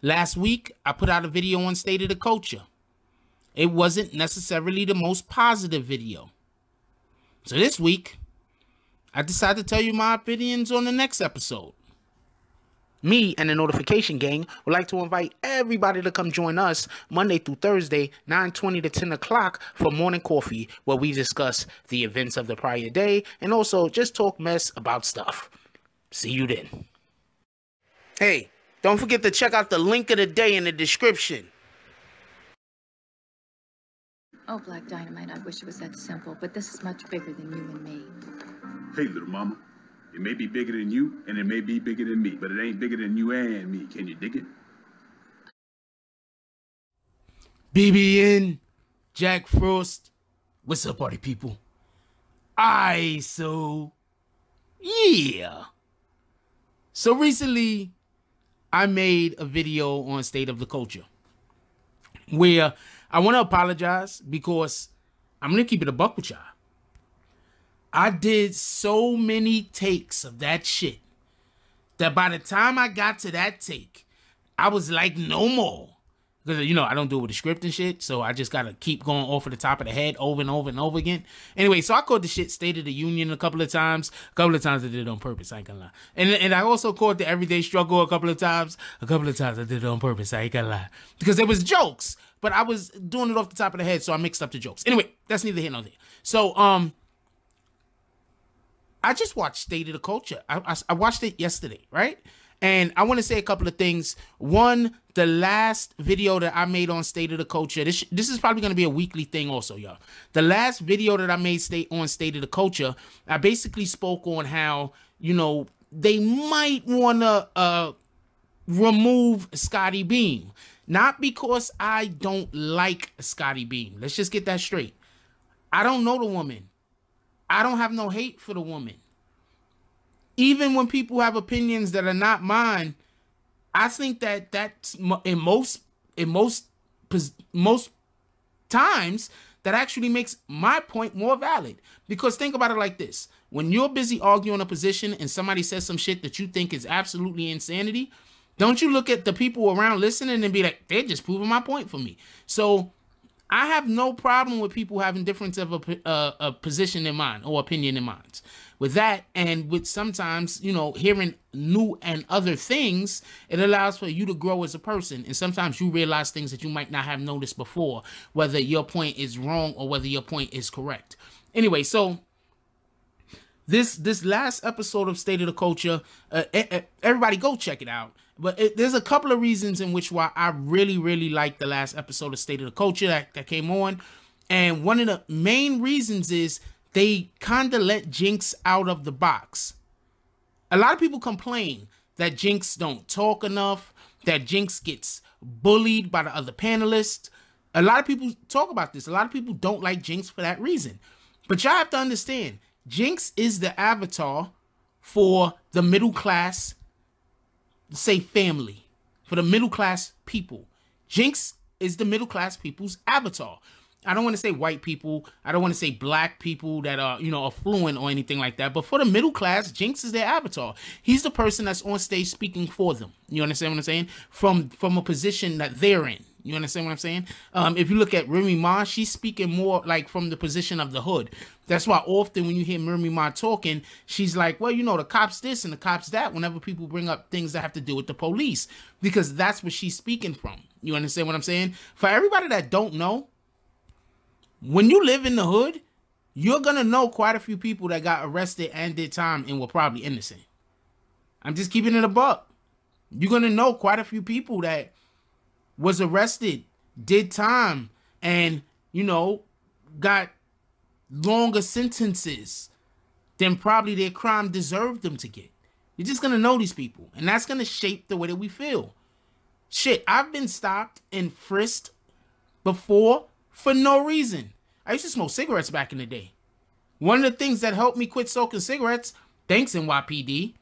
Last week, I put out a video on State of the Culture. It wasn't necessarily the most positive video. So this week, I decided to tell you my opinions on the next episode. Me and the Notification Gang would like to invite everybody to come join us Monday through Thursday, 9:20 to 10 o'clock for morning coffee, where we discuss the events of the prior day and also just talk mess about stuff. See you then. Hey, don't forget to check out the link of the day in the description. Oh, Black Dynamite, I wish it was that simple, but this is much bigger than you and me. Hey, little mama. It may be bigger than you, and it may be bigger than me, but it ain't bigger than you and me. Can you dig it? BBN, Jack Frost. What's up, party people? Yeah. So recently, I made a video on State of the Culture where I want to apologize because I'm going to keep it a buck with y'all. I did so many takes of that shit that by the time I got to that take, I was like, no more. Because, you know, I don't do it with the script and shit, so I just got to keep going off of the top of the head over and over and over again. Anyway, so I called the shit State of the Union a couple of times. A couple of times I did it on purpose, I ain't gonna lie. And I also called the Everyday Struggle a couple of times. A couple of times I did it on purpose, I ain't gonna lie. Because there was jokes, but I was doing it off the top of the head, so I mixed up the jokes. Anyway, that's neither here nor there. So, I just watched State of the Culture. I watched it yesterday, right? And I want to say a couple of things. One, the last video that I made on State of the Culture, this is probably going to be a weekly thing also, y'all. The last video that I made on State of the Culture, I basically spoke on how, you know, they might want to remove Scotty Beam. Not because I don't like Scotty Beam. Let's just get that straight. I don't know the woman. I don't have no hate for the woman. Even when people have opinions that are not mine, I think that that's in most times that actually makes my point more valid. Because think about it like this. When you're busy arguing a position and somebody says some shit that you think is absolutely insanity, don't you look at the people around listening and be like, they're just proving my point for me. So I have no problem with people having difference of a position in mind or opinion in mind. With that, and with sometimes, you know, hearing new and other things, it allows for you to grow as a person. And sometimes you realize things that you might not have noticed before, whether your point is wrong or whether your point is correct. Anyway, so this last episode of State of the Culture, everybody go check it out. But there's a couple of reasons in which why I really like the last episode of State of the Culture that came on. And one of the main reasons is they kind of let Jinx out of the box. A lot of people complain that Jinx don't talk enough, that Jinx gets bullied by the other panelists. A lot of people talk about this. A lot of people don't like Jinx for that reason. But y'all have to understand, Jinx is the avatar for the middle class, say family, for the middle class people. Jinx is the middle class people's avatar. I don't want to say white people. I don't want to say black people that are, you know, affluent or anything like that. But for the middle class, Jinx is their avatar. He's the person that's on stage speaking for them. You understand what I'm saying? From a position that they're in. You understand what I'm saying? If you look at Remy Ma, she's speaking more like from the position of the hood. That's why often when you hear Remy Ma talking, she's like, well, you know, the cops this and the cops that, whenever people bring up things that have to do with the police, because that's what she's speaking from. You understand what I'm saying? For everybody that don't know, when you live in the hood, you're going to know quite a few people that got arrested and did time and were probably innocent. I'm just keeping it a buck. You're going to know quite a few people that was arrested, did time, and, you know, got longer sentences than probably their crime deserved them to get. You're just going to know these people, and that's going to shape the way that we feel. Shit, I've been stopped and frisked before for no reason. I used to smoke cigarettes back in the day. One of the things that helped me quit smoking cigarettes, thanks NYPD,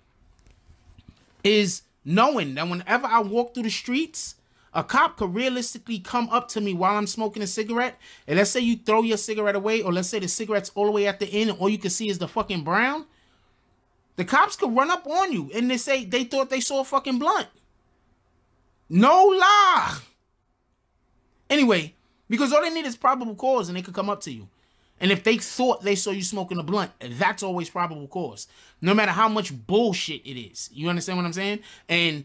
is knowing that whenever I walk through the streets, a cop could realistically come up to me while I'm smoking a cigarette, and let's say you throw your cigarette away, or let's say the cigarette's all the way at the end, and all you can see is the fucking brown. The cops could run up on you, and they say they thought they saw a fucking blunt. No lie. Anyway, because all they need is probable cause and they could come up to you. And if they thought they saw you smoking a blunt, that's always probable cause. No matter how much bullshit it is. You understand what I'm saying? And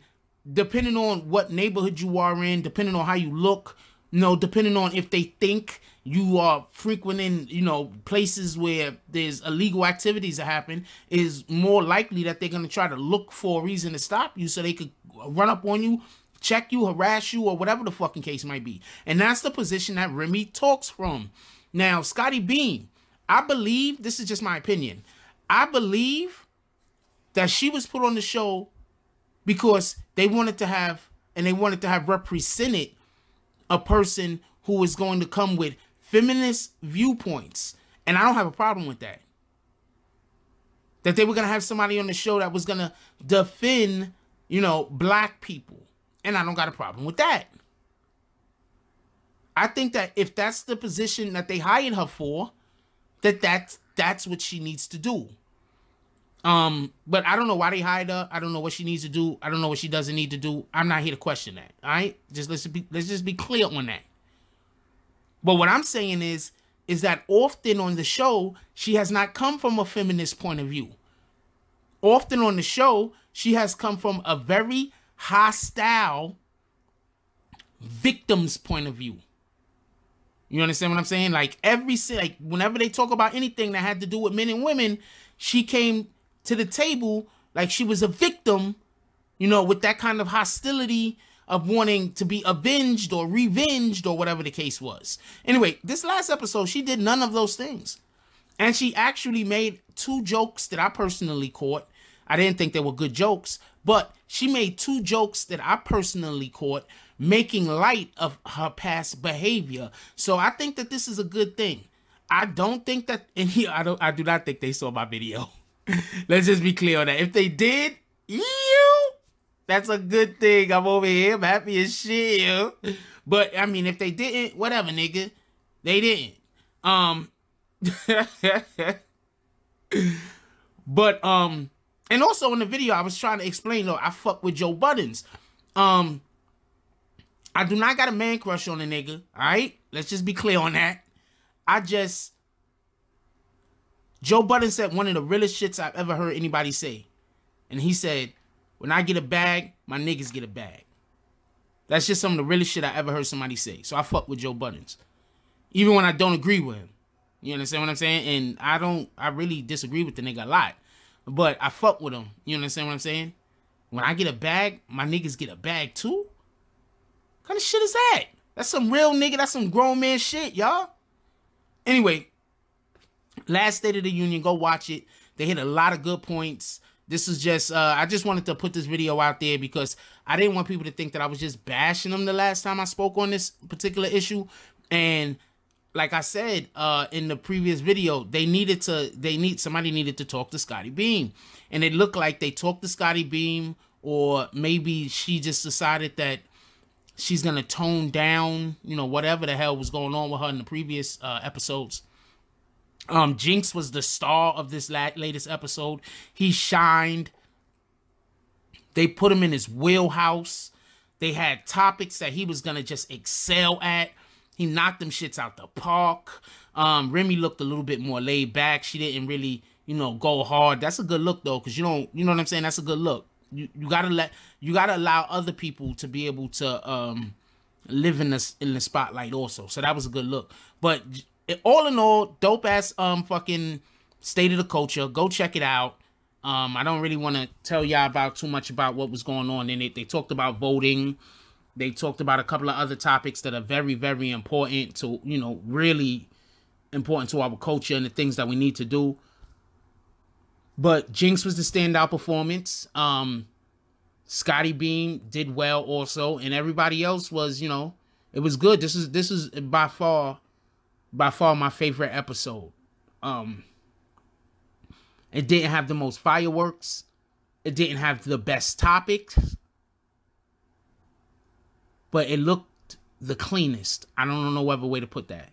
depending on what neighborhood you are in, depending on how you look, you know, depending on if they think you are frequenting, you know, places where there's illegal activities that happen, is more likely that they're going to try to look for a reason to stop you so they could run up on you, check you, harass you, or whatever the fucking case might be. And that's the position that Remy talks from. Now, Scotty Beam, I believe, this is just my opinion, I believe that she was put on the show because they wanted to have represented a person who was going to come with feminist viewpoints. And I don't have a problem with that. That they were going to have somebody on the show that was going to defend, you know, black people. And I don't got a problem with that. I think that if that's the position that they hired her for, that's what she needs to do. But I don't know why they hired her. I don't know what she needs to do. I don't know what she doesn't need to do. I'm not here to question that. All right? Let's just be clear on that. But what I'm saying is that often on the show, she has not come from a feminist point of view. Often on the show, she has come from a very hostile victim's point of view. You understand what I'm saying? Like whenever they talk about anything that had to do with men and women, she came to the table like she was a victim, you know, with that kind of hostility of wanting to be avenged or revenged or whatever the case was. Anyway, this last episode, she did none of those things. And she actually made 2 jokes that I personally caught. I didn't think they were good jokes, but she made 2 jokes that I personally caught making light of her past behavior. So I think that this is a good thing. I don't think that, and here I do not think they saw my video. Let's just be clear on that. If they did, that's a good thing. I'm over here. I'm happy as shit. But I mean, if they didn't, whatever, nigga. They didn't. But and also in the video, I was trying to explain, look, I fuck with Joe Buddens. I do not got a man crush on a nigga. All right, let's just be clear on that. Joe Budden said one of the realest shits I've ever heard anybody say. And he said, when I get a bag, my niggas get a bag. That's just some of the realest shit I ever heard somebody say. So I fuck with Joe Buddens. Even when I don't agree with him. You understand what I'm saying? And I really disagree with the nigga a lot. But I fuck with him. You understand what I'm saying? When I get a bag, my niggas get a bag too? What kind of shit is that? That's some real nigga. That's some grown man shit, y'all. Anyway, last State of the Union, go watch it. They hit a lot of good points. This is just, I just wanted to put this video out there because I didn't want people to think that I was just bashing them the last time I spoke on this particular issue. And like I said in the previous video, somebody needed to talk to Scotty Beam. And it looked like they talked to Scotty Beam, or maybe she just decided that she's going to tone down, you know, whatever the hell was going on with her in the previous episodes. Jinx was the star of this latest episode. He shined. They put him in his wheelhouse. They had topics that he was going to just excel at. He knocked them shits out the park. Remy looked a little bit more laid back. She didn't really, you know, go hard. That's a good look though, because you know what I'm saying? That's a good look. You gotta allow other people to be able to live in the spotlight also. So that was a good look. But all in all, dope ass fucking State of the Culture. Go check it out. I don't really want to tell y'all about too much about what was going on in it. They talked about voting. They talked about a couple of other topics that are very, very important to, you know, really important to our culture and the things that we need to do. But Jinx was the standout performance. Scotty Beam did well also, and everybody else was, you know, it was good. This is by far my favorite episode. It didn't have the most fireworks. It didn't have the best topics. But it looked the cleanest. I don't know no other way to put that.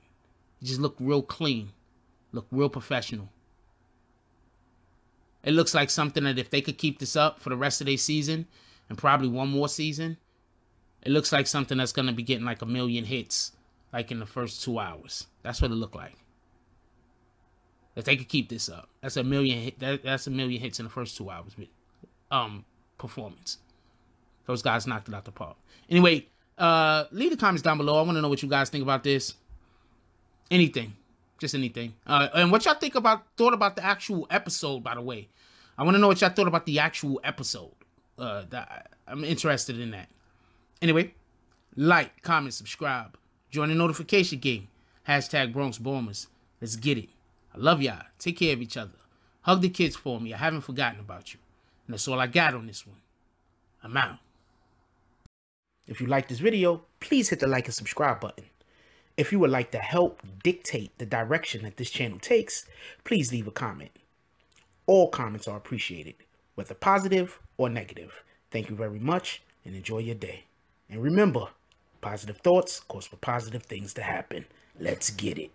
It just looked real clean. Looked real professional. It looks like something that if they could keep this up for the rest of their season, and probably one more season, it looks like something that's going to be getting like 1 million hits, like in the first 2 hours. That's what it looked like. If they could keep this up, that's 1 million hit. That's 1 million hits in the first 2 hours. Performance. Those guys knocked it out the park. Anyway, leave the comments down below. I want to know what you guys think about this. Anything, just anything. And what y'all thought about the actual episode. By the way, I want to know what y'all thought about the actual episode. I'm interested in that. Anyway, like, comment, subscribe, join the notification game. # Bronx Bombers. Let's get it. I love y'all. Take care of each other. Hug the kids for me. I haven't forgotten about you. And that's all I got on this one. I'm out. If you like this video, please hit the like and subscribe button. If you would like to help dictate the direction that this channel takes, please leave a comment. All comments are appreciated, whether positive or negative. Thank you very much and enjoy your day. And remember, positive thoughts cause for positive things to happen. Let's get it.